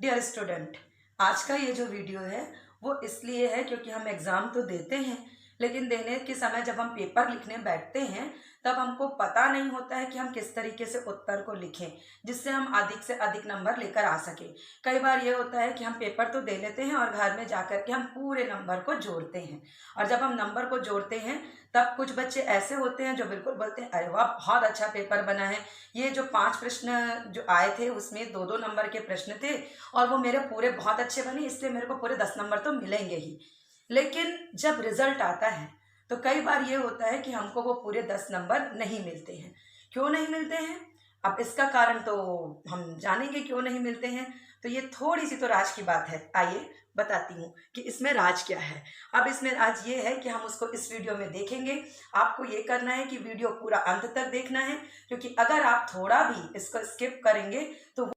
Dear student, आज का ये जो वीडियो है वो इसलिए है क्योंकि हम एग्ज़ाम तो देते हैं, लेकिन देने के समय जब हम पेपर लिखने बैठते हैं तब हमको पता नहीं होता है कि हम किस तरीके से उत्तर को लिखें जिससे हम अधिक से अधिक नंबर लेकर आ सकें। कई बार ये होता है कि हम पेपर तो दे लेते हैं और घर में जाकर के हम पूरे नंबर को जोड़ते हैं, और जब हम नंबर को जोड़ते हैं तब कुछ बच्चे ऐसे होते हैं जो बिल्कुल बोलते हैं, अरे वाह बहुत अच्छा पेपर बना है, ये जो 5 प्रश्न जो आए थे उसमें 2-2 नंबर के प्रश्न थे और वो मेरे पूरे बहुत अच्छे बने, इसलिए मेरे को पूरे 10 नंबर तो मिलेंगे ही। लेकिन जब रिजल्ट आता है तो कई बार ये होता है कि हमको वो पूरे 10 नंबर नहीं मिलते हैं। क्यों नहीं मिलते हैं? अब इसका कारण तो हम जानेंगे क्यों नहीं मिलते हैं। तो ये थोड़ी सी तो राज की बात है, आइए बताती हूँ कि इसमें राज क्या है। अब इसमें राज ये है कि हम उसको इस वीडियो में देखेंगे। आपको ये करना है कि वीडियो पूरा अंत तक देखना है, क्योंकि अगर आप थोड़ा भी इसको स्किप करेंगे तो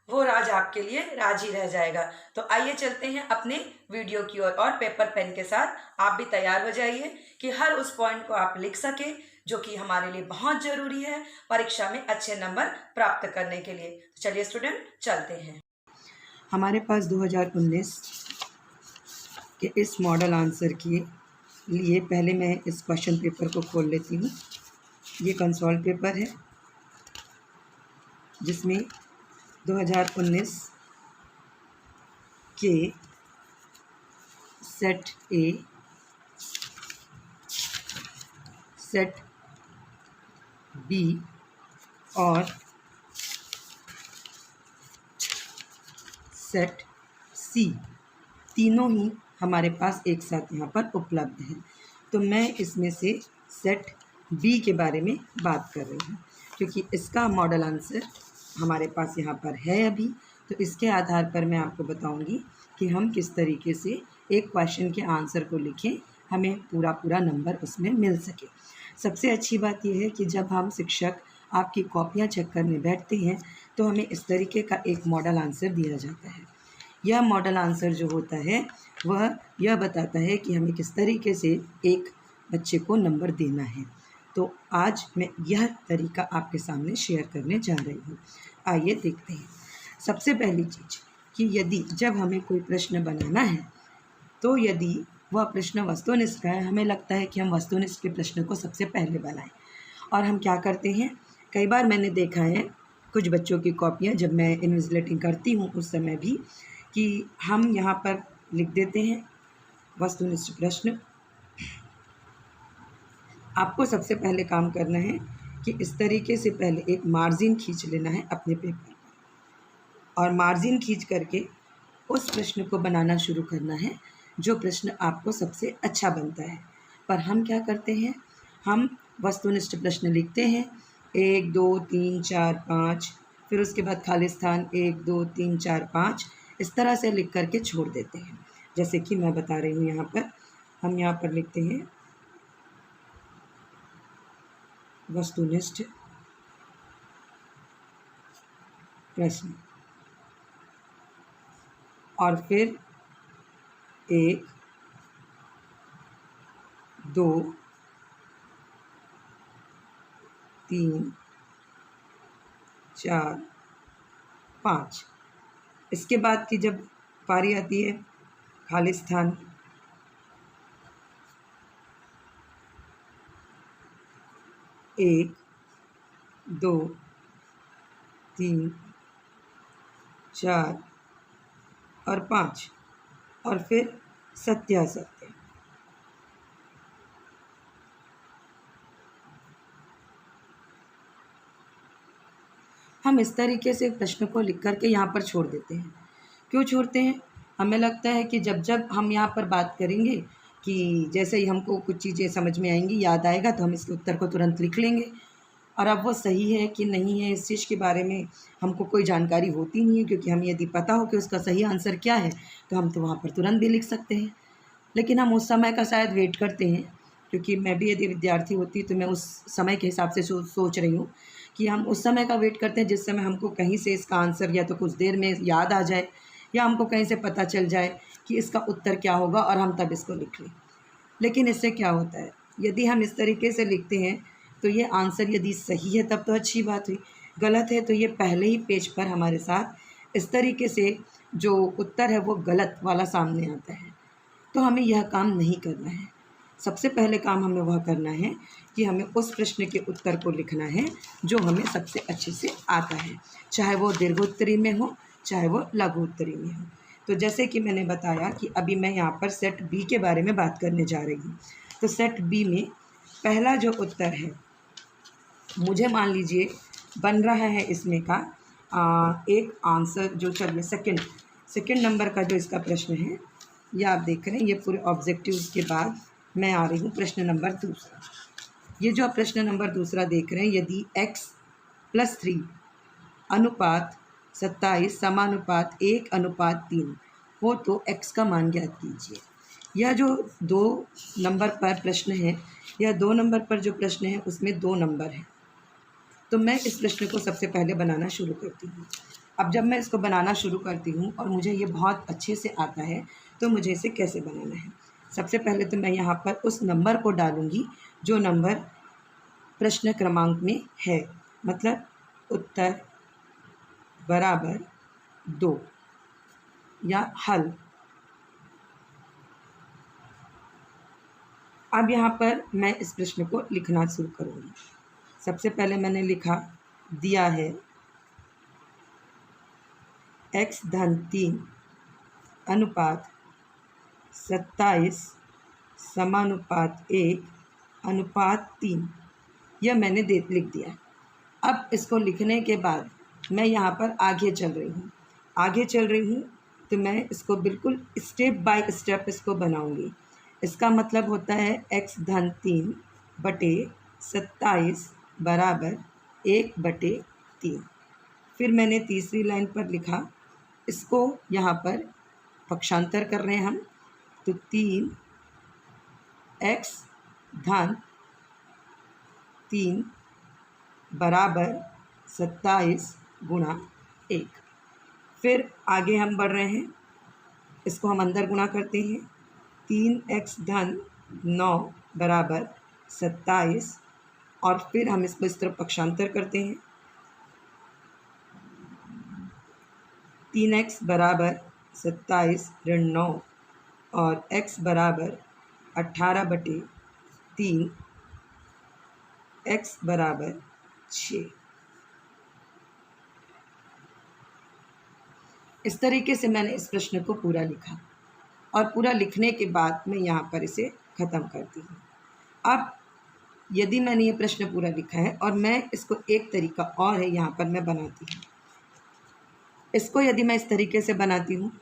वो राज आपके लिए राज ही रह जाएगा। तो आइए चलते हैं अपने वीडियो की ओर, और पेपर पेन के साथ आप भी तैयार हो जाइए कि हर उस पॉइंट को आप लिख सके जो कि हमारे लिए बहुत जरूरी है परीक्षा में अच्छे नंबर प्राप्त करने के लिए। तो चलिए स्टूडेंट चलते हैं। हमारे पास 2019 के इस मॉडल आंसर के लिए पहले मैं इस क्वेश्चन पेपर को खोल लेती हूँ। ये कंसोल पेपर है जिसमें 2019 के सेट ए, सेट बी और सेट सी तीनों ही हमारे पास एक साथ यहाँ पर उपलब्ध हैं। तो मैं इसमें से सेट बी के बारे में बात कर रही हूँ क्योंकि इसका मॉडल आंसर हमारे पास यहाँ पर है अभी। तो इसके आधार पर मैं आपको बताऊँगी कि हम किस तरीके से एक क्वेश्चन के आंसर को लिखें, हमें पूरा नंबर उसमें मिल सके। सबसे अच्छी बात यह है कि जब हम शिक्षक आपकी कॉपियाँ चेक करने बैठते हैं तो हमें इस तरीके का एक मॉडल आंसर दिया जाता है। यह मॉडल आंसर जो होता है वह यह बताता है कि हमें किस तरीके से एक बच्चे को नंबर देना है। तो आज मैं यह तरीका आपके सामने शेयर करने जा रही हूँ। आइए देखते हैं। सबसे पहली चीज़ कि यदि जब हमें कोई प्रश्न बनाना है तो यदि वह प्रश्न वस्तुनिष्ठ का है, हमें लगता है कि हम वस्तुनिष्ठ के प्रश्न को सबसे पहले बनाएं। और हम क्या करते हैं, कई बार मैंने देखा है कुछ बच्चों की कॉपियाँ जब मैं इन्विजिलेटिंग करती हूँ उस समय भी, कि हम यहाँ पर लिख देते हैं वस्तुनिष्ठ प्रश्न। आपको सबसे पहले काम करना है कि इस तरीके से पहले एक मार्जिन खींच लेना है अपने पेपर पर, और मार्जिन खींच करके उस प्रश्न को बनाना शुरू करना है जो प्रश्न आपको सबसे अच्छा बनता है। पर हम क्या करते हैं, हम वस्तुनिष्ठ प्रश्न लिखते हैं 1 2 3 4 5, फिर उसके बाद खाली स्थान 1 2 3 4 5 इस तरह से लिख करके छोड़ देते हैं। जैसे कि मैं बता रही हूँ यहाँ पर, हम यहाँ पर लिखते हैं वस्तुनिष्ठ प्रश्न और फिर 1 2 3 4 5। इसके बाद की जब पारी आती है खाली स्थान, 1 2 3 4 और 5 और फिर सत्यासत्य। हम इस तरीके से प्रश्न को लिख करके यहाँ पर छोड़ देते हैं। क्यों छोड़ते हैं? हमें लगता है कि जब हम यहाँ पर बात करेंगे कि जैसे ही हमको कुछ चीज़ें समझ में आएंगी, याद आएगा, तो हम इसके उत्तर को तुरंत लिख लेंगे। और अब वो सही है कि नहीं है इस चीज़ के बारे में हमको कोई जानकारी होती नहीं है, क्योंकि हमें यदि पता हो कि उसका सही आंसर क्या है तो हम तो वहाँ पर तुरंत भी लिख सकते हैं। लेकिन हम उस समय का शायद वेट करते हैं, क्योंकि मैं भी यदि विद्यार्थी होती तो मैं उस समय के हिसाब से सोच रही हूँ कि हम उस समय का वेट करते हैं जिस समय हमको कहीं से इसका आंसर या तो कुछ देर में याद आ जाए या हमको कहीं से पता चल जाए कि इसका उत्तर क्या होगा और हम तब इसको लिख लें। लेकिन इससे क्या होता है, यदि हम इस तरीके से लिखते हैं तो ये आंसर यदि सही है तब तो अच्छी बात हुई, गलत है तो ये पहले ही पेज पर हमारे साथ इस तरीके से जो उत्तर है वो गलत वाला सामने आता है। तो हमें यह काम नहीं करना है। सबसे पहले काम हमें वह करना है कि हमें उस प्रश्न के उत्तर को लिखना है जो हमें सबसे अच्छे से आता है, चाहे वो दीर्घोत्तरी में हो, चाहे वो लघु उत्तरी में हो। तो जैसे कि मैंने बताया कि अभी मैं यहाँ पर सेट बी के बारे में बात करने जा रही हूँ। तो सेट बी में पहला जो उत्तर है, मुझे मान लीजिए बन रहा है इसमें का एक आंसर जो, चलिए सेकंड नंबर का जो इसका प्रश्न है, ये आप देख रहे हैं, ये पूरे ऑब्जेक्टिव्स के बाद मैं आ रही हूँ प्रश्न नंबर दूसरा। ये जो आप प्रश्न नंबर दूसरा देख रहे हैं, यदि x+3 अनुपात 27 समानुपात 1:3 हो तो x का मान ज्ञात कीजिए। यह जो 2 नंबर पर प्रश्न है, यह 2 नंबर पर जो प्रश्न है उसमें 2 नंबर है। तो मैं इस प्रश्न को सबसे पहले बनाना शुरू करती हूँ। अब जब मैं इसको बनाना शुरू करती हूँ और मुझे ये बहुत अच्छे से आता है, तो मुझे इसे कैसे बनाना है। सबसे पहले तो मैं यहाँ पर उस नंबर को डालूँगी जो नंबर प्रश्न क्रमांक में है, मतलब उत्तर बराबर 2 या हल। अब यहाँ पर मैं इस प्रश्न को लिखना शुरू करूँगी। सबसे पहले मैंने लिखा, दिया है x-3 अनुपात 27 समानुपात 1:3। यह मैंने लिख दिया। अब इसको लिखने के बाद मैं यहाँ पर आगे चल रही हूँ तो मैं इसको बिल्कुल स्टेप बाय स्टेप इसको बनाऊँगी। इसका मतलब होता है x-3 बटे 27 बराबर 1/3। फिर मैंने तीसरी लाइन पर लिखा, इसको यहाँ पर पक्षांतर कर रहे हैं हम, तो 3x-3 बराबर 27 गुणा 1। फिर आगे हम बढ़ रहे हैं, इसको हम अंदर गुणा करते हैं, 3x-9 बराबर 27 और फिर हम इसको इस तरफ पक्षांतर करते हैं, 3x बराबर 27 ऋण 9 और x बराबर 18/3, x बराबर 6। इस तरीके से मैंने इस प्रश्न को पूरा लिखा और पूरा लिखने के बाद मैं यहाँ पर इसे ख़त्म करती हूँ। अब यदि मैंने ये प्रश्न पूरा लिखा है और मैं इसको एक तरीका और है यहाँ पर मैं बनाती हूँ, इसको यदि मैं इस तरीके से बनाती हूँ,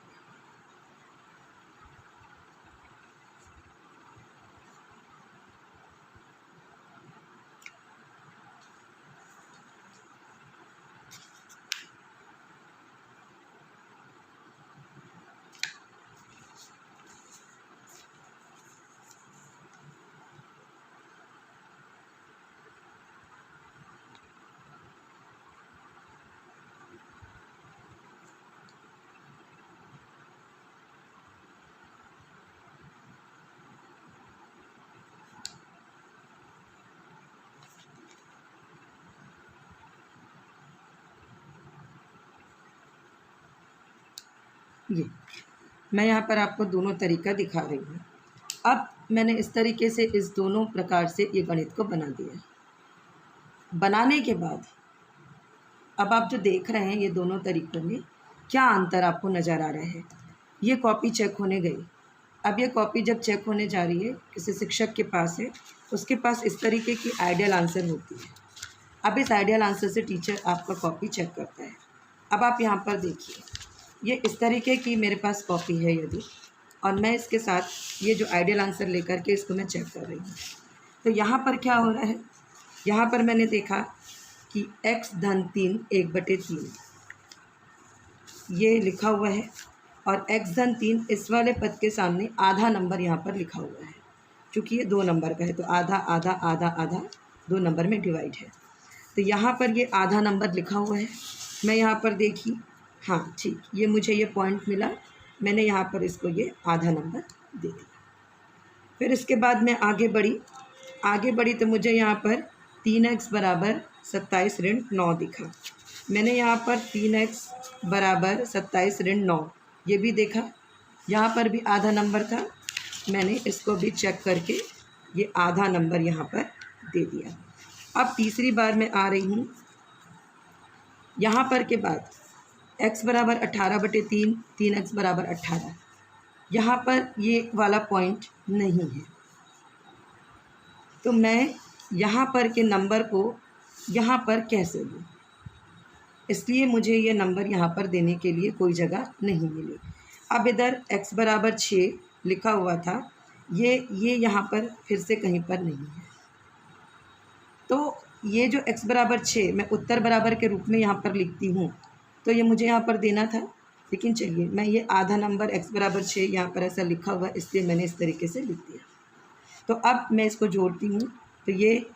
ये मैं यहाँ पर आपको दोनों तरीका दिखा रही हूँ। अब मैंने इस तरीके से इस दोनों प्रकार से ये गणित को बना दिया। बनाने के बाद अब आप जो देख रहे हैं ये दोनों तरीकों में क्या अंतर आपको नज़र आ रहा है। ये कॉपी चेक होने गई। अब ये कॉपी जब चेक होने जा रही है, किसी शिक्षक के पास है, उसके पास इस तरीके की आइडियल आंसर होती है। अब इस आइडियल आंसर से टीचर आपका कॉपी चेक करता है। अब आप यहाँ पर देखिए, ये इस तरीके की मेरे पास कॉपी है यदि, और मैं इसके साथ ये जो आइडियल आंसर लेकर के इसको मैं चेक कर रही हूँ। तो यहाँ पर क्या हो रहा है, यहाँ पर मैंने देखा कि x-3 1/3 ये लिखा हुआ है और x-3 इस वाले पद के सामने आधा नंबर यहाँ पर लिखा हुआ है। चूँकि ये 2 नंबर का है तो आधा आधा आधा आधा 2 नंबर में डिवाइड है। तो यहाँ पर ये आधा नंबर लिखा हुआ है। मैं यहाँ पर देखी, हाँ ठीक, ये मुझे ये पॉइंट मिला, मैंने यहाँ पर इसको ये आधा नंबर दे दिया। फिर इसके बाद मैं आगे बढ़ी तो मुझे यहाँ पर 3x बराबर 27 ऋण 9 दिखा। मैंने यहाँ पर 3x बराबर 27 ऋण 9 ये भी देखा, यहाँ पर भी आधा नंबर था, मैंने इसको भी चेक करके ये आधा नंबर यहाँ पर दे दिया। अब तीसरी बार मैं आ रही हूँ, यहाँ पर के बाद x बराबर 18/3, 3x बराबर 18, यहाँ पर ये वाला पॉइंट नहीं है, तो मैं यहाँ पर के नंबर को यहाँ पर कैसे दूँ, इसलिए मुझे ये नंबर यहाँ पर देने के लिए कोई जगह नहीं मिली। अब इधर x बराबर 6 लिखा हुआ था, ये यहाँ पर फिर से कहीं पर नहीं है, तो ये जो x बराबर 6 मैं उत्तर बराबर के रूप में यहाँ पर लिखती हूँ, तो ये मुझे यहाँ पर देना था, लेकिन चलिए मैं ये आधा नंबर x बराबर 6 यहाँ पर ऐसा लिखा हुआ इसलिए मैंने इस तरीके से लिख दिया। तो अब मैं इसको जोड़ती हूँ, तो ये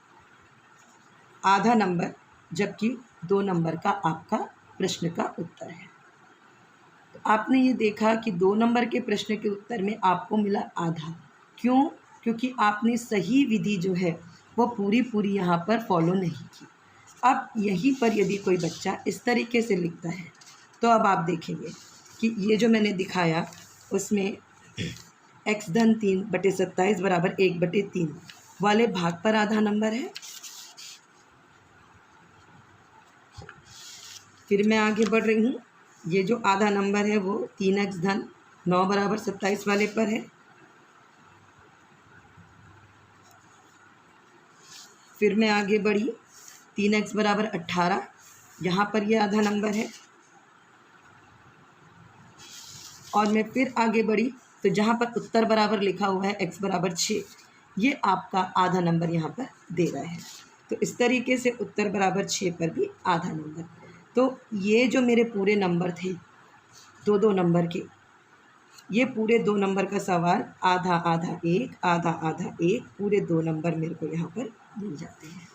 आधा नंबर जबकि 2 नंबर का आपका प्रश्न का उत्तर है। तो आपने ये देखा कि 2 नंबर के प्रश्न के उत्तर में आपको मिला आधा। क्यों? क्योंकि आपने सही विधि जो है वो पूरी यहाँ पर फॉलो नहीं की। अब यहीं पर यदि कोई बच्चा इस तरीके से लिखता है तो अब आप देखेंगे कि ये जो मैंने दिखाया उसमें x धन 3/27 बराबर 1/3 वाले भाग पर आधा नंबर है। फिर मैं आगे बढ़ रही हूँ, ये जो आधा नंबर है वो 3x धन 9 बराबर 27 वाले पर है। फिर मैं आगे बढ़ी, 3x बराबर 18, यहाँ पर ये आधा नंबर है। और मैं फिर आगे बढ़ी तो जहाँ पर उत्तर बराबर लिखा हुआ है x बराबर 6, ये आपका आधा नंबर यहाँ पर दे रहा है। तो इस तरीके से उत्तर बराबर 6 पर भी आधा नंबर। तो ये जो मेरे पूरे नंबर थे 2-2 नंबर के, ये पूरे 2 नंबर का सवाल आधा आधा एक, आधा आधा एक, पूरे 2 नंबर मेरे को यहाँ पर मिल जाते हैं।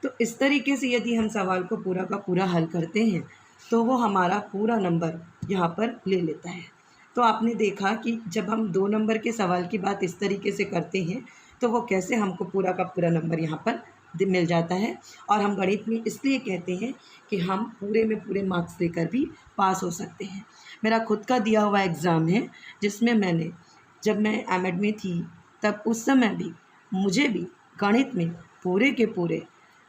तो इस तरीके से यदि हम सवाल को पूरा का पूरा हल करते हैं तो वो हमारा पूरा नंबर यहाँ पर ले लेता है। तो आपने देखा कि जब हम 2 नंबर के सवाल की बात इस तरीके से करते हैं तो वो कैसे हमको पूरा का पूरा नंबर यहाँ पर मिल जाता है। और हम गणित में इसलिए कहते हैं कि हम पूरे में पूरे मार्क्स लेकर भी पास हो सकते हैं। मेरा खुद का दिया हुआ एग्ज़ाम है जिसमें मैंने, जब मैं एमएड में थी तब उस समय भी मुझे भी गणित में पूरे के पूरे,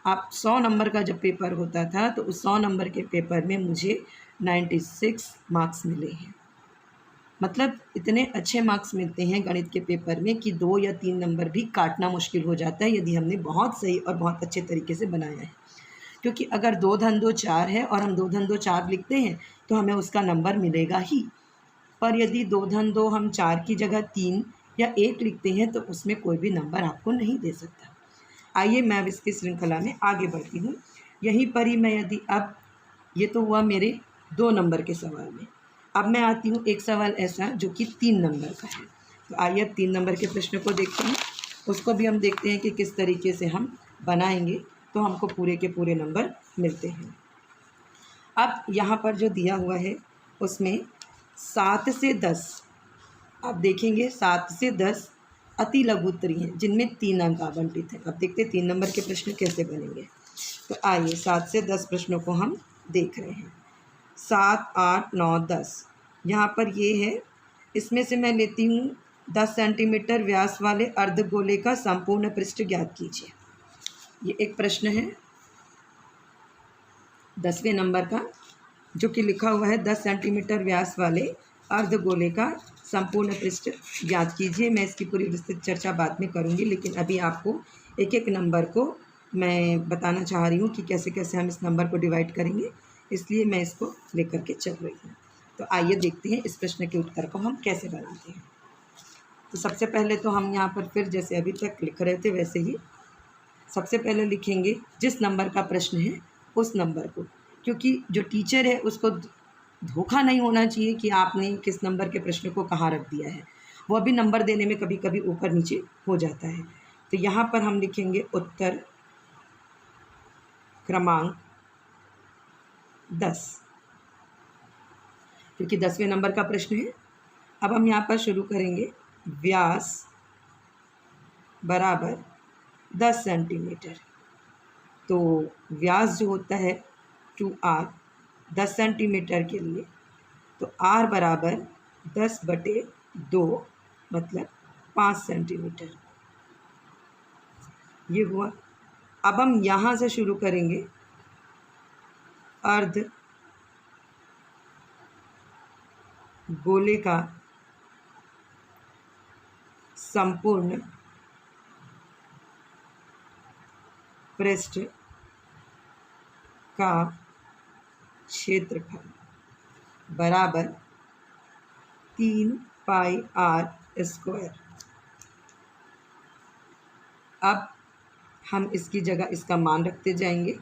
आप 100 नंबर का जब पेपर होता था तो उस 100 नंबर के पेपर में मुझे 96 मार्क्स मिले हैं। मतलब इतने अच्छे मार्क्स मिलते हैं गणित के पेपर में कि 2 या 3 नंबर भी काटना मुश्किल हो जाता है यदि हमने बहुत सही और बहुत अच्छे तरीके से बनाया है। क्योंकि अगर 2 धन 2 4 है और हम 2 धन 2 4 लिखते हैं तो हमें उसका नंबर मिलेगा ही, पर यदि 2 धन 2 हम 4 की जगह 3 या 1 लिखते हैं तो उसमें कोई भी नंबर आपको नहीं दे सकता। आइए मैं अब इसकी श्रृंखला में आगे बढ़ती हूँ। यहीं पर ही मैं यदि अब ये तो हुआ मेरे 2 नंबर के सवाल में, अब मैं आती हूँ एक सवाल ऐसा जो कि 3 नंबर का है। तो आइए अब 3 नंबर के प्रश्न को देखते हैं, उसको भी हम देखते हैं कि किस तरीके से हम बनाएंगे तो हमको पूरे के पूरे नंबर मिलते हैं। अब यहाँ पर जो दिया हुआ है उसमें 7 से 10, आप देखेंगे 7 से 10 अति लघु उत्तरी हैं जिनमें 3 अंक आवंटित हैं। अब देखते हैं 3 नंबर के प्रश्न कैसे बनेंगे। तो आइए 7 से 10 प्रश्नों को हम देख रहे हैं। 7, 8, 9, 10 यहाँ पर ये है, इसमें से मैं लेती हूँ 10 सेंटीमीटर व्यास वाले अर्धगोले का संपूर्ण पृष्ठ ज्ञात कीजिए। ये एक प्रश्न है 10वें नंबर का जो कि लिखा हुआ है 10 सेंटीमीटर व्यास वाले अर्धगोले का संपूर्ण पृष्ठ ज्ञात कीजिए। मैं इसकी पूरी विस्तृत चर्चा बाद में करूंगी, लेकिन अभी आपको एक एक नंबर को मैं बताना चाह रही हूँ कि कैसे कैसे हम इस नंबर को डिवाइड करेंगे, इसलिए मैं इसको लेकर के चल रही हूँ। तो आइए देखते हैं इस प्रश्न के उत्तर को हम कैसे बनाते हैं। तो सबसे पहले तो हम यहाँ पर फिर जैसे अभी तक लिख रहे थे वैसे ही सबसे पहले लिखेंगे जिस नंबर का प्रश्न है उस नंबर को, क्योंकि जो टीचर है उसको धोखा नहीं होना चाहिए कि आपने किस नंबर के प्रश्न को कहाँ रख दिया है। वो भी नंबर देने में कभी कभी ऊपर नीचे हो जाता है। तो यहाँ पर हम लिखेंगे उत्तर क्रमांक 10, क्योंकि 10वें नंबर का प्रश्न है। अब हम यहाँ पर शुरू करेंगे, व्यास बराबर 10 सेंटीमीटर। तो व्यास जो होता है 2r 10 सेंटीमीटर के लिए, तो r बराबर 10/2 मतलब 5 सेंटीमीटर ये हुआ। अब हम यहाँ से शुरू करेंगे अर्ध गोले का संपूर्ण पृष्ठ का क्षेत्रफल बराबर 3πr²। अब हम इसकी जगह इसका मान रखते जाएंगे।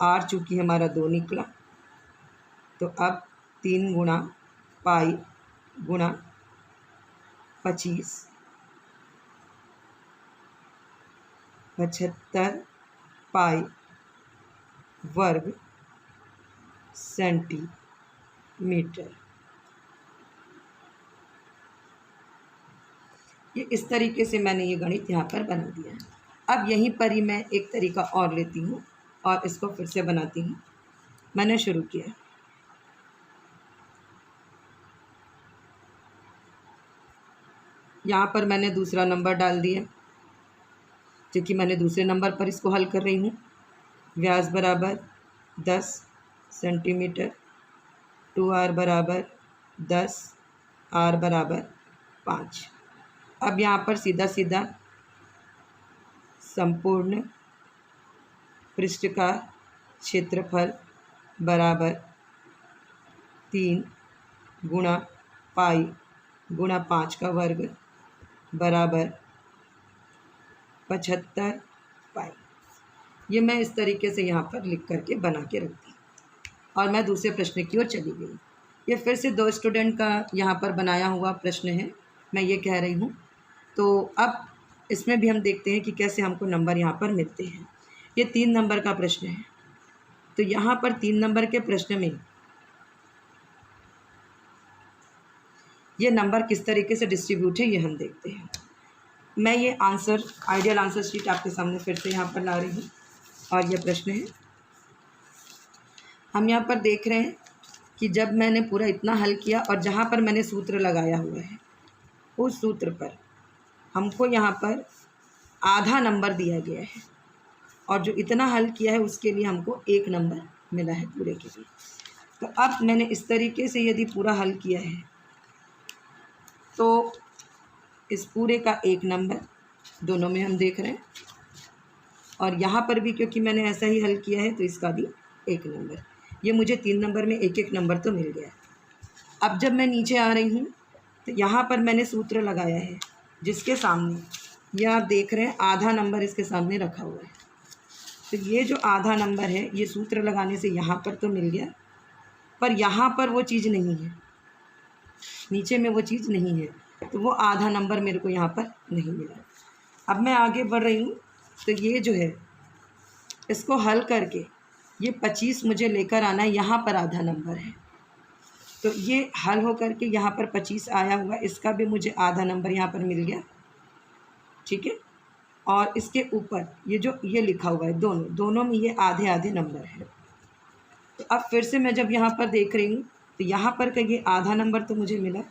r चूँकि हमारा 2 निकला, तो अब 3 गुणा पाई गुणा 25 75 पाई वर्ग सेंटीमीटर। ये इस तरीके से मैंने ये गणित यहाँ पर बना दिया है। अब यहीं पर ही मैं एक तरीका और लेती हूँ और इसको फिर से बनाती हूँ। मैंने शुरू किया, यहाँ पर मैंने दूसरा नंबर डाल दिया क्योंकि मैंने दूसरे नंबर पर इसको हल कर रही हूँ। व्यास बराबर 10 सेंटीमीटर, 2r बराबर 10, r बराबर 5। अब यहाँ पर सीधा सीधा संपूर्ण पृष्ठ का क्षेत्रफल बराबर 3 गुणा पाई गुणा 5 का वर्ग बराबर 75 पाई। ये मैं इस तरीके से यहाँ पर लिख करके बना के रखती और मैं दूसरे प्रश्न की ओर चली गई। ये फिर से 2 स्टूडेंट का यहाँ पर बनाया हुआ प्रश्न है, मैं ये कह रही हूँ। तो अब इसमें भी हम देखते हैं कि कैसे हमको नंबर यहाँ पर मिलते हैं। ये 3 नंबर का प्रश्न है, तो यहाँ पर 3 नंबर के प्रश्न में ये नंबर किस तरीके से डिस्ट्रीब्यूट है ये हम देखते हैं। मैं ये आंसर आइडियल आंसर शीट आपके सामने फिर से यहाँ पर ला रही हूँ और ये प्रश्न है। हम यहाँ पर देख रहे हैं कि जब मैंने पूरा इतना हल किया और जहाँ पर मैंने सूत्र लगाया हुआ है उस सूत्र पर हमको यहाँ पर आधा नंबर दिया गया है और जो इतना हल किया है उसके लिए हमको 1 नंबर मिला है पूरे के लिए। तो अब मैंने इस तरीके से यदि पूरा हल किया है तो इस पूरे का 1 नंबर दोनों में हम देख रहे हैं और यहाँ पर भी क्योंकि मैंने ऐसा ही हल किया है तो इसका भी 1 नंबर। ये मुझे 3 नंबर में 1-1 नंबर तो मिल गया। अब जब मैं नीचे आ रही हूँ तो यहाँ पर मैंने सूत्र लगाया है जिसके सामने ये आप देख रहे हैं आधा नंबर इसके सामने रखा हुआ है। तो ये जो आधा नंबर है ये सूत्र लगाने से यहाँ पर तो मिल गया, पर यहाँ पर वो चीज़ नहीं है, नीचे में वो चीज़ नहीं है, तो वो आधा नंबर मेरे को यहाँ पर नहीं मिला। अब मैं आगे बढ़ रही हूँ तो ये जो है इसको हल करके ये 25 मुझे लेकर आना है, यहाँ पर आधा नंबर है तो ये हल हो करके यहाँ पर 25 आया हुआ, इसका भी मुझे आधा नंबर यहाँ पर मिल गया, ठीक है। और इसके ऊपर ये जो ये लिखा हुआ है दोनों में ये आधे आधे नंबर है। तो अब फिर से मैं जब यहाँ पर देख रही हूँ तो यहाँ पर का ये आधा नंबर तो मुझे मिला,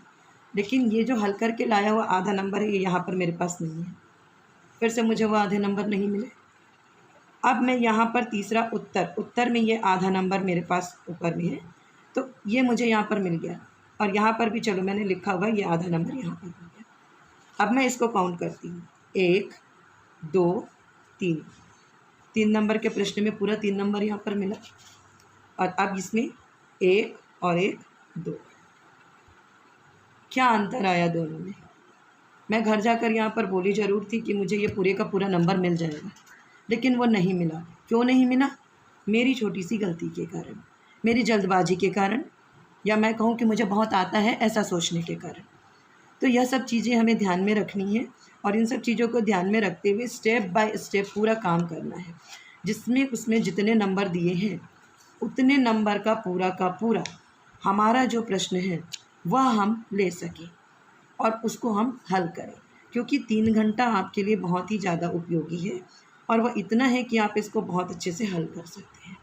लेकिन ये जो हल करके लाया हुआ आधा नंबर है ये यहाँ पर मेरे पास नहीं है, फिर से मुझे वो आधे नंबर नहीं मिले। अब मैं यहाँ पर तीसरा उत्तर में ये आधा नंबर मेरे पास ऊपर में है तो ये मुझे यहाँ पर मिल गया और यहाँ पर भी चलो मैंने लिखा हुआ ये आधा नंबर यहाँ पर मिल गया। अब मैं इसको काउंट करती हूँ 1 2 3, 3 नंबर के प्रश्न में पूरा 3 नंबर यहाँ पर मिला और अब इसमें 1 और 1 2। क्या अंतर आया दोनों में? मैं घर जाकर यहाँ पर बोली ज़रूर थी कि मुझे ये पूरे का पूरा नंबर मिल जाएगा, लेकिन वो नहीं मिला। क्यों नहीं मिला? मेरी छोटी सी गलती के कारण, मेरी जल्दबाजी के कारण, या मैं कहूँ कि मुझे बहुत आता है ऐसा सोचने के कारण। तो यह सब चीज़ें हमें ध्यान में रखनी है और इन सब चीज़ों को ध्यान में रखते हुए स्टेप बाय स्टेप पूरा काम करना है, जिसमें उसमें जितने नंबर दिए हैं उतने नंबर का पूरा हमारा जो प्रश्न है वह हम ले सकें और उसको हम हल करें, क्योंकि 3 घंटा आपके लिए बहुत ही ज़्यादा उपयोगी है और वह इतना है कि आप इसको बहुत अच्छे से हल कर सकते हैं।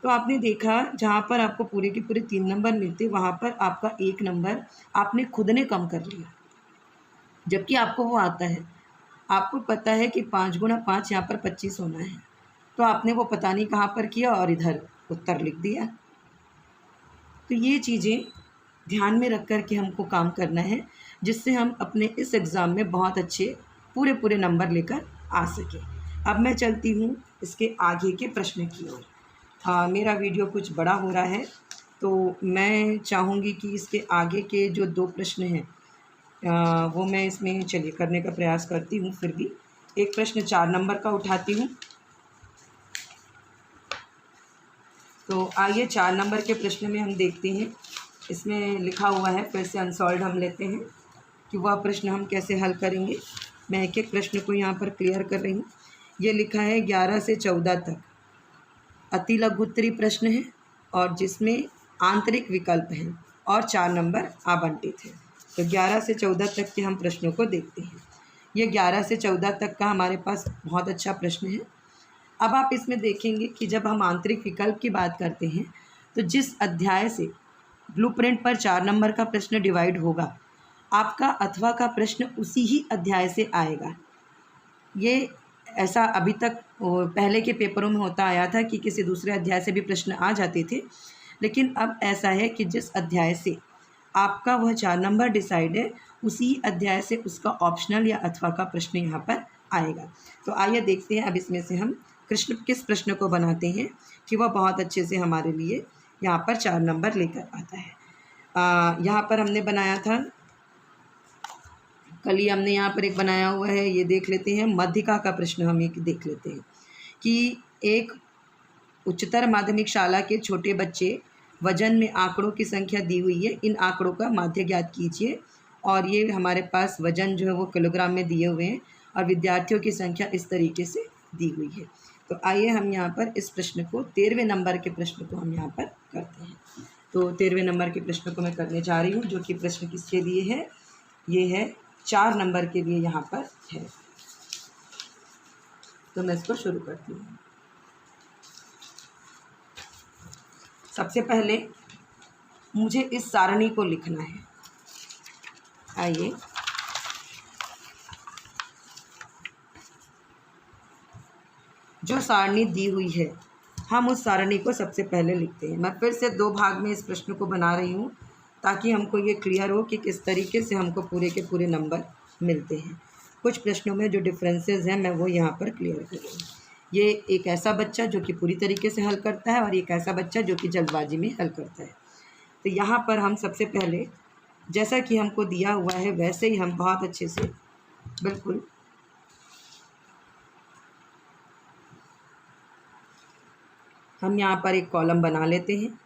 तो आपने देखा जहाँ पर आपको पूरे के पूरे 3 नंबर मिलते, वहाँ पर आपका 1 नंबर आपने खुद ने कम कर लिया, जबकि आपको वो आता है। आपको पता है कि 5 गुणा 5 यहाँ पर 25 होना है, तो आपने वो पता नहीं कहाँ पर किया और इधर उत्तर लिख दिया। तो ये चीज़ें ध्यान में रख कर के हमको काम करना है, जिससे हम अपने इस एग्ज़ाम में बहुत अच्छे पूरे पूरे नंबर लेकर आ सकें। अब मैं चलती हूँ इसके आगे के प्रश्न की ओर। मेरा वीडियो कुछ बड़ा हो रहा है, तो मैं चाहूँगी कि इसके आगे के जो 2 प्रश्न हैं वो मैं इसमें चलिए करने का प्रयास करती हूँ। फिर भी एक प्रश्न 4 नंबर का उठाती हूँ। तो आइए 4 नंबर के प्रश्न में हम देखते हैं। इसमें लिखा हुआ है, फिर से अनसॉल्व्ड हम लेते हैं कि वह प्रश्न हम कैसे हल करेंगे। मैं एक एक प्रश्न को यहाँ पर क्लियर कर रही हूँ। ये लिखा है 11 से 14 तक अति लघुत्तरी प्रश्न है और जिसमें आंतरिक विकल्प हैं और 4 नंबर आवंटित हैं। तो 11 से 14 तक के हम प्रश्नों को देखते हैं। ये 11 से 14 तक का हमारे पास बहुत अच्छा प्रश्न है। अब आप इसमें देखेंगे कि जब हम आंतरिक विकल्प की बात करते हैं, तो जिस अध्याय से ब्लूप्रिंट पर 4 नंबर का प्रश्न डिवाइड होगा, आपका अथवा का प्रश्न उसी ही अध्याय से आएगा। ये ऐसा अभी तक पहले के पेपरों में होता आया था कि किसी दूसरे अध्याय से भी प्रश्न आ जाते थे, लेकिन अब ऐसा है कि जिस अध्याय से आपका वह 4 नंबर डिसाइड है, उसी अध्याय से उसका ऑप्शनल या अथवा का प्रश्न यहाँ पर आएगा। तो आइए देखते हैं अब इसमें से हम किस प्रश्न को बनाते हैं कि वह बहुत अच्छे से हमारे लिए यहाँ पर 4 नंबर लेकर आता है। यहाँ पर हमने बनाया था, कल ही हमने यहाँ पर एक बनाया हुआ है, ये देख लेते हैं। मध्यिका का प्रश्न हम एक देख लेते हैं कि एक उच्चतर माध्यमिक शाला के छोटे बच्चे वजन में आंकड़ों की संख्या दी हुई है, इन आंकड़ों का माध्य ज्ञात कीजिए। और ये हमारे पास वजन जो है वो किलोग्राम में दिए हुए हैं और विद्यार्थियों की संख्या इस तरीके से दी हुई है। तो आइए हम यहाँ पर इस प्रश्न को 13वें नंबर के प्रश्न को हम यहाँ पर करते हैं। तो 13वें नंबर के प्रश्न को मैं करने जा रही हूँ, जो कि प्रश्न किसके लिए है, ये है 4 नंबर के लिए यहाँ पर है। तो मैं इसको शुरू करती हूँ। सबसे पहले मुझे इस सारणी को लिखना है। आइए जो सारणी दी हुई है, हम उस सारणी को सबसे पहले लिखते हैं। मैं फिर से 2 भाग में इस प्रश्न को बना रही हूँ ताकि हमको ये क्लियर हो कि किस तरीके से हमको पूरे के पूरे नंबर मिलते हैं। कुछ प्रश्नों में जो डिफरेंसेस हैं मैं वो यहाँ पर क्लियर कर रही हूँ। ये एक ऐसा बच्चा जो कि पूरी तरीके से हल करता है और एक ऐसा बच्चा जो कि जल्दबाजी में हल करता है। तो यहाँ पर हम सबसे पहले जैसा कि हमको दिया हुआ है वैसे ही हम बहुत अच्छे से बिल्कुल हम यहाँ पर एक कॉलम बना लेते हैं।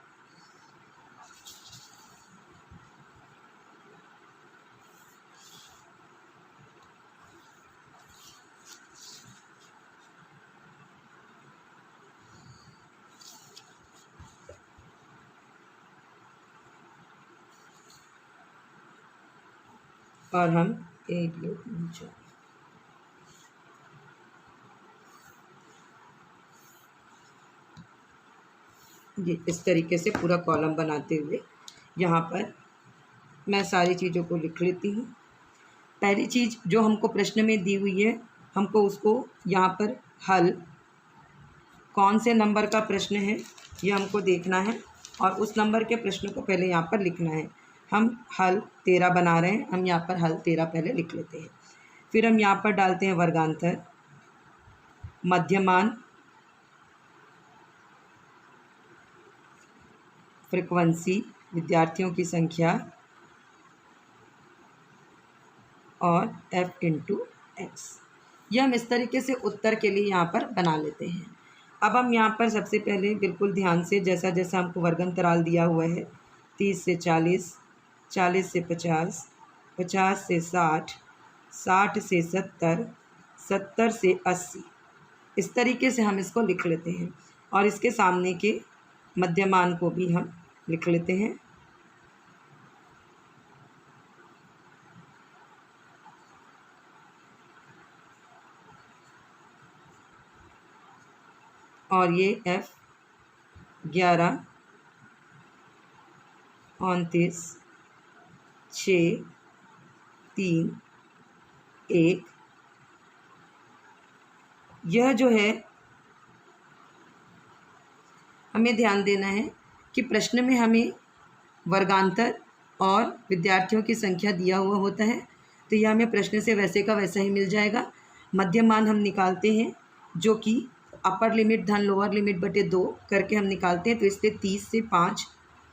और हम 1 2 3 4 ये इस तरीके से पूरा कॉलम बनाते हुए यहाँ पर मैं सारी चीज़ों को लिख लेती हूँ। पहली चीज़ जो हमको प्रश्न में दी हुई है, हमको उसको यहाँ पर हल कौन से नंबर का प्रश्न है ये हमको देखना है और उस नंबर के प्रश्न को पहले यहाँ पर लिखना है। हम हल 13 बना रहे हैं, हम यहाँ पर हल 13 पहले लिख लेते हैं। फिर हम यहाँ पर डालते हैं वर्गांतर, मध्यमान, फ्रीक्वेंसी, विद्यार्थियों की संख्या और f इंटू एक्स। ये हम इस तरीके से उत्तर के लिए यहाँ पर बना लेते हैं। अब हम यहाँ पर सबसे पहले बिल्कुल ध्यान से जैसा जैसा हमको वर्गांतराल दिया हुआ है 30 से 40, 40 से 50, 50 से 60, 60 से 70, 70 से 80, इस तरीके से हम इसको लिख लेते हैं और इसके सामने के मध्यमान को भी हम लिख लेते हैं। और ये F 11, 29, 6, 3, 1। यह जो है हमें ध्यान देना है कि प्रश्न में हमें वर्गांतर और विद्यार्थियों की संख्या दिया हुआ होता है, तो यह हमें प्रश्न से वैसे का वैसा ही मिल जाएगा। मध्य मान हम निकालते हैं, जो कि अपर लिमिट धन लोअर लिमिट बटे 2 करके हम निकालते हैं। तो इससे 30 से 5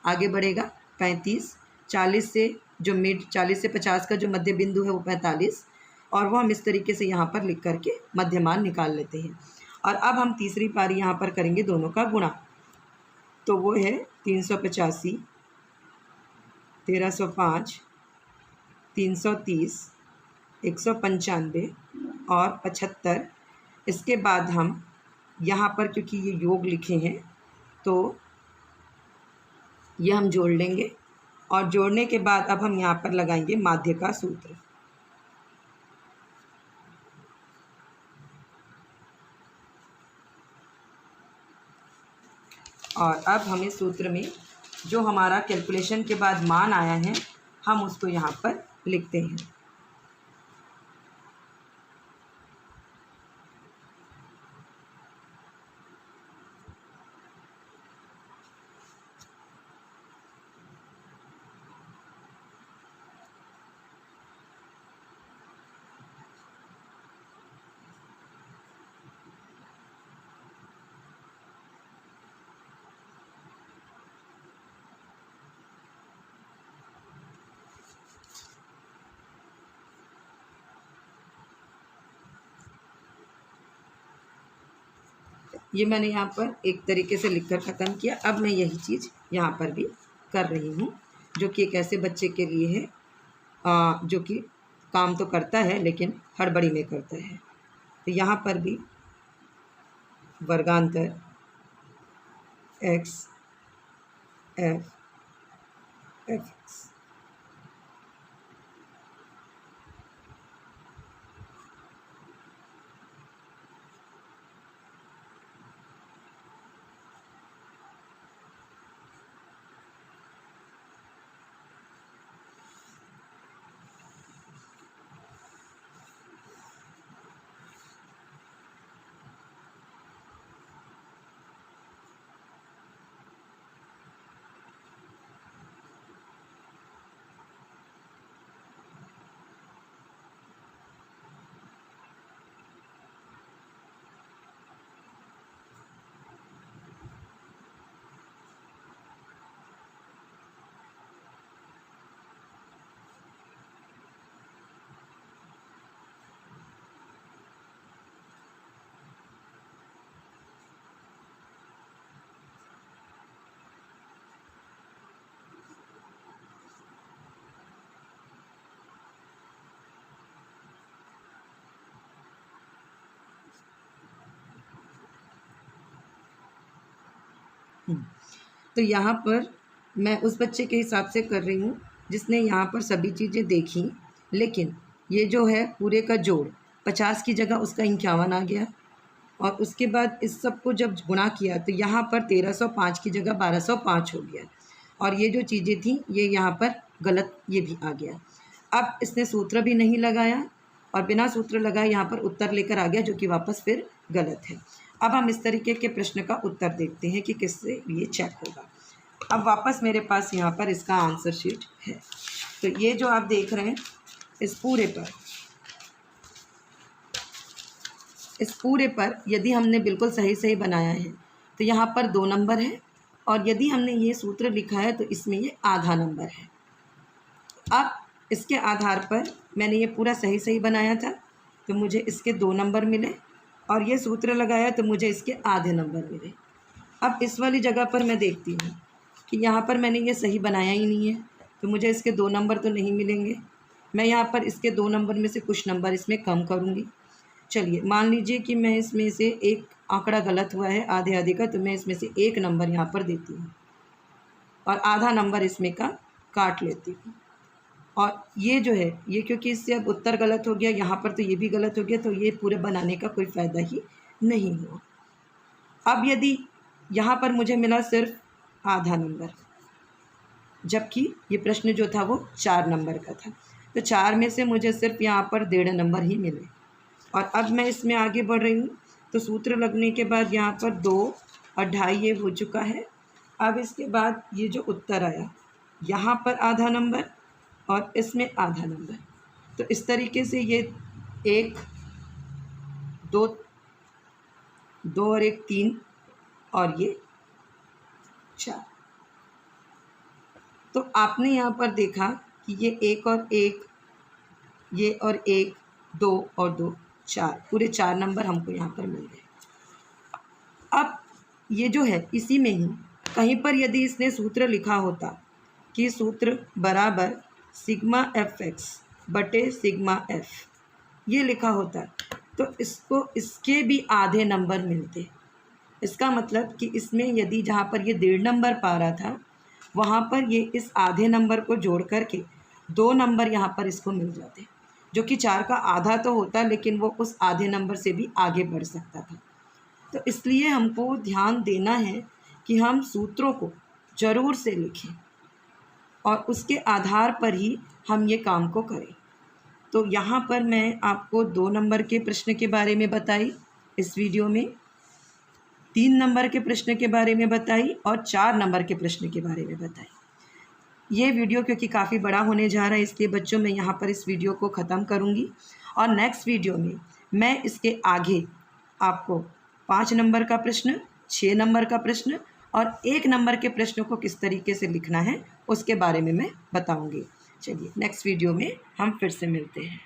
आगे बढ़ेगा 35, 40 से जो 40 से 50 का जो मध्य बिंदु है वो 45, और वो हम इस तरीके से यहाँ पर लिख करके मध्य मान निकाल लेते हैं। और अब हम तीसरी पारी यहाँ पर करेंगे दोनों का गुणा, तो वो है 385, 1305, 330, 195 और 75। इसके बाद हम यहाँ पर क्योंकि ये योग लिखे हैं तो ये हम जोड़ लेंगे, और जोड़ने के बाद अब हम यहाँ पर लगाएंगे माध्य का सूत्र। और अब हमें सूत्र में जो हमारा कैलकुलेशन के बाद मान आया है हम उसको यहाँ पर लिखते हैं। ये मैंने यहाँ पर एक तरीके से लिखकर ख़त्म किया। अब मैं यही चीज़ यहाँ पर भी कर रही हूँ, जो कि एक ऐसे बच्चे के लिए है जो कि काम तो करता है लेकिन हड़बड़ी में करता है। तो यहाँ पर भी वर्गांतर x f f(x) तो यहाँ पर मैं उस बच्चे के हिसाब से कर रही हूँ जिसने यहाँ पर सभी चीज़ें देखी, लेकिन ये जो है पूरे का जोड़ 50 की जगह उसका 51 आ गया, और उसके बाद इस सब को जब गुणा किया तो यहाँ पर 1305 की जगह 1205 हो गया, और ये जो चीज़ें थी ये यहाँ पर गलत ये भी आ गया। अब इसने सूत्र भी नहीं लगाया और बिना सूत्र लगाए यहाँ पर उत्तर लेकर आ गया, जो कि वापस फिर गलत है। अब हम इस तरीके के प्रश्न का उत्तर देखते हैं कि किससे ये चेक होगा। अब वापस मेरे पास यहाँ पर इसका आंसर शीट है। तो ये जो आप देख रहे हैं इस पूरे पर यदि हमने बिल्कुल सही सही बनाया है तो यहाँ पर 2 नंबर है, और यदि हमने ये सूत्र लिखा है तो इसमें ये आधा नंबर है। अब इसके आधार पर मैंने ये पूरा सही सही बनाया था तो मुझे इसके 2 नंबर मिले, और ये सूत्र लगाया तो मुझे इसके आधे नंबर मिले। अब इस वाली जगह पर मैं देखती हूँ कि यहाँ पर मैंने ये सही बनाया ही नहीं है, तो मुझे इसके 2 नंबर तो नहीं मिलेंगे। मैं यहाँ पर इसके 2 नंबर में से कुछ नंबर इसमें कम करूँगी। चलिए मान लीजिए कि मैं इसमें से एक आंकड़ा गलत हुआ है आधे आधे का, तो मैं इसमें से 1 नंबर यहाँ पर देती हूँ और आधा नंबर इसमें का काट लेती हूँ। और ये जो है ये क्योंकि इससे अब उत्तर गलत हो गया, यहाँ पर तो ये भी गलत हो गया, तो ये पूरे बनाने का कोई फ़ायदा ही नहीं हुआ। अब यदि यहाँ पर मुझे मिला सिर्फ आधा नंबर, जबकि ये प्रश्न जो था वो 4 नंबर का था, तो 4 में से मुझे सिर्फ यहाँ पर 1.5 नंबर ही मिले। और अब मैं इसमें आगे बढ़ रही हूँ, तो सूत्र लगने के बाद यहाँ पर 2 और 2.5 ये हो चुका है। अब इसके बाद ये जो उत्तर आया, यहाँ पर आधा नंबर और इसमें आधा नंबर, तो इस तरीके से ये 1 2 2 और 1 3 और ये 4। तो आपने यहाँ पर देखा कि ये 1 और 1, ये और 1 2 और 2 4, पूरे 4 नंबर हमको यहाँ पर मिल गए। अब ये जो है इसी में ही कहीं पर यदि इसने सूत्र लिखा होता कि सूत्र बराबर सिग्मा एफ एक्स बटे सिग्मा एफ, ये लिखा होता तो इसको इसके भी आधे नंबर मिलते। इसका मतलब कि इसमें यदि जहाँ पर ये 1.5 नंबर पा रहा था, वहाँ पर ये इस आधे नंबर को जोड़ करके 2 नंबर यहाँ पर इसको मिल जाते, जो कि 4 का आधा तो होता, लेकिन वो उस आधे नंबर से भी आगे बढ़ सकता था। तो इसलिए हमको ध्यान देना है कि हम सूत्रों को ज़रूर से लिखें और उसके आधार पर ही हम ये काम को करें। तो यहाँ पर मैं आपको 2 नंबर के प्रश्न के बारे में बताई इस वीडियो में, 3 नंबर के प्रश्न के बारे में बताई और 4 नंबर के प्रश्न के बारे में बताई। ये वीडियो क्योंकि काफ़ी बड़ा होने जा रहा है, इसलिए बच्चों मैं यहाँ पर इस वीडियो को ख़त्म करूँगी और नेक्स्ट वीडियो में मैं इसके आगे आपको 5 नंबर का प्रश्न, 6 नंबर का प्रश्न और 1 नंबर के प्रश्नों को किस तरीके से लिखना है उसके बारे में मैं बताऊँगी। चलिए नेक्स्ट वीडियो में हम फिर से मिलते हैं।